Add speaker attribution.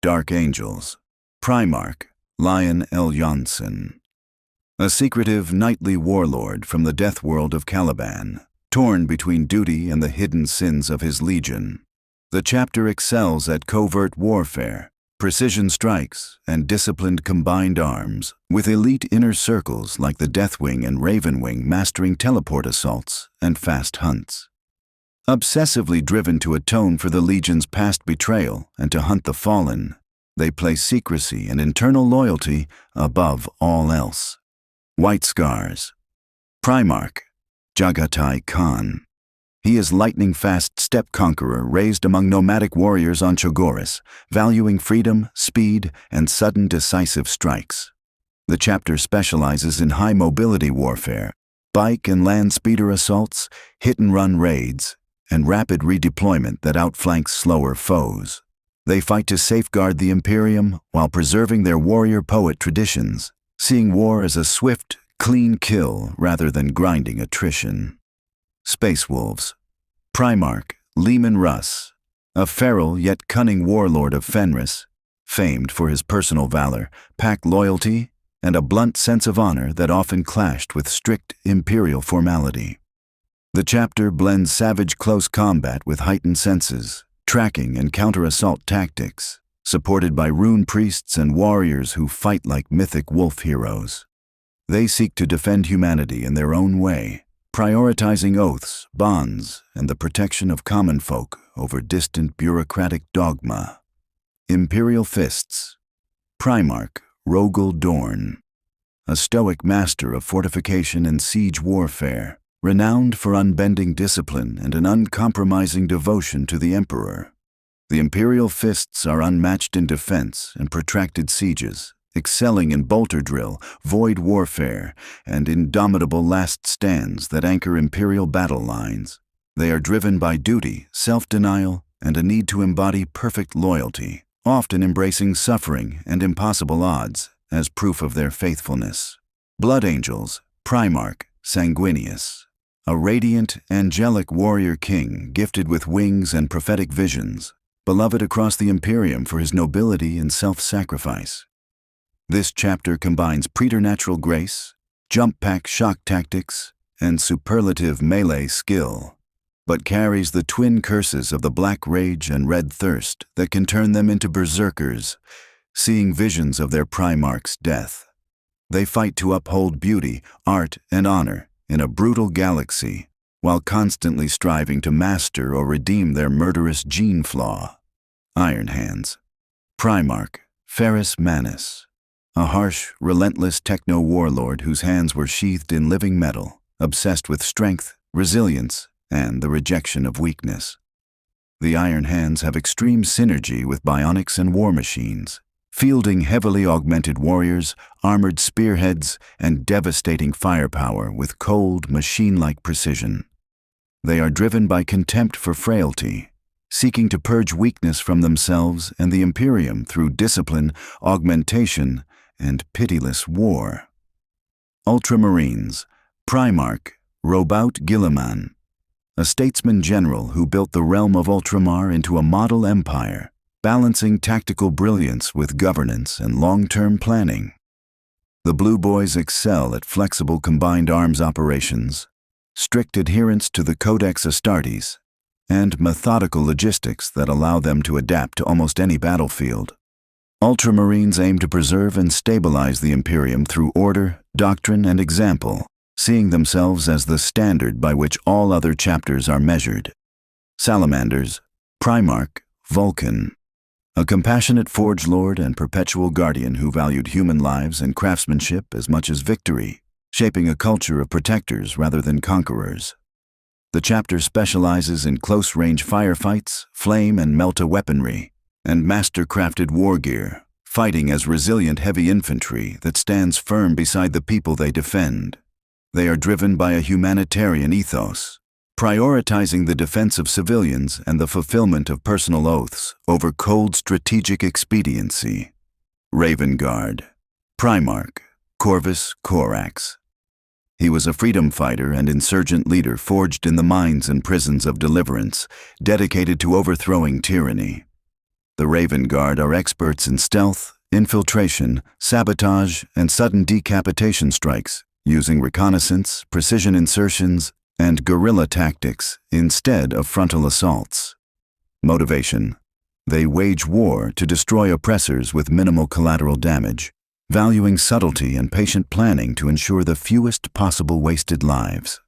Speaker 1: Dark Angels. Primarch, Lion L. Janssen. A secretive, knightly warlord from the death world of Caliban, torn between duty and the hidden sins of his legion. The chapter excels at covert warfare, precision strikes, and disciplined combined arms, with elite inner circles like the Deathwing and Ravenwing mastering teleport assaults and fast hunts. Obsessively driven to atone for the Legion's past betrayal and to hunt the fallen, they place secrecy and internal loyalty above all else. White Scars. Primarch, Jagatai Khan. He is lightning-fast steppe conqueror raised among nomadic warriors on Chogoris, valuing freedom, speed, and sudden decisive strikes. The chapter specializes in high-mobility warfare, bike and land speeder assaults, hit-and-run raids, and rapid redeployment that outflanks slower foes. They fight to safeguard the Imperium while preserving their warrior poet traditions, seeing war as a swift, clean kill rather than grinding attrition. Space Wolves. Primarch, Leman Russ. A feral yet cunning warlord of Fenris, famed for his personal valor, pack loyalty, and a blunt sense of honor that often clashed with strict imperial formality. The chapter blends savage close combat with heightened senses, tracking and counter-assault tactics, supported by rune priests and warriors who fight like mythic wolf heroes. They seek to defend humanity in their own way, prioritizing oaths, bonds, and the protection of common folk over distant bureaucratic dogma. Imperial Fists. Primarch, Rogel Dorn. A stoic master of fortification and siege warfare, renowned for unbending discipline and an uncompromising devotion to the Emperor. The Imperial Fists are unmatched in defense and protracted sieges, excelling in bolter drill, void warfare, and indomitable last stands that anchor Imperial battle lines. They are driven by duty, self-denial, and a need to embody perfect loyalty, often embracing suffering and impossible odds as proof of their faithfulness. Blood Angels. Primarch, Sanguinius. A radiant, angelic warrior king gifted with wings and prophetic visions, beloved across the Imperium for his nobility and self-sacrifice. This chapter combines preternatural grace, jump-pack shock tactics, and superlative melee skill, but carries the twin curses of the Black Rage and Red Thirst that can turn them into berserkers, seeing visions of their Primarch's death. They fight to uphold beauty, art, and honor in a brutal galaxy, while constantly striving to master or redeem their murderous gene flaw. Iron Hands. Primarch, Ferrus Manus. A harsh, relentless techno-warlord whose hands were sheathed in living metal, obsessed with strength, resilience, and the rejection of weakness. The Iron Hands have extreme synergy with bionics and war machines, fielding heavily augmented warriors, armored spearheads, and devastating firepower with cold, machine-like precision. They are driven by contempt for frailty, seeking to purge weakness from themselves and the Imperium through discipline, augmentation, and pitiless war. Ultramarines. Primarch, Robout Guilliman. A statesman general who built the realm of Ultramar into a model empire, balancing tactical brilliance with governance and long-term planning. The Blue Boys excel at flexible combined arms operations, strict adherence to the Codex Astartes, and methodical logistics that allow them to adapt to almost any battlefield. Ultramarines aim to preserve and stabilize the Imperium through order, doctrine, and example, seeing themselves as the standard by which all other chapters are measured. Salamanders. Primarch, Vulcan. A compassionate Forge Lord and perpetual guardian who valued human lives and craftsmanship as much as victory, shaping a culture of protectors rather than conquerors. The chapter specializes in close-range firefights, flame and melta weaponry, and master-crafted war gear, fighting as resilient heavy infantry that stands firm beside the people they defend. They are driven by a humanitarian ethos, prioritizing the defense of civilians and the fulfillment of personal oaths over cold strategic expediency. Raven Guard. Primarch, Corvus Corax. He was a freedom fighter and insurgent leader forged in the mines and prisons of Deliverance, dedicated to overthrowing tyranny. The Raven Guard are experts in stealth, infiltration, sabotage, and sudden decapitation strikes, using reconnaissance, precision insertions, and guerrilla tactics instead of frontal assaults. Motivation: they wage war to destroy oppressors with minimal collateral damage, valuing subtlety and patient planning to ensure the fewest possible wasted lives.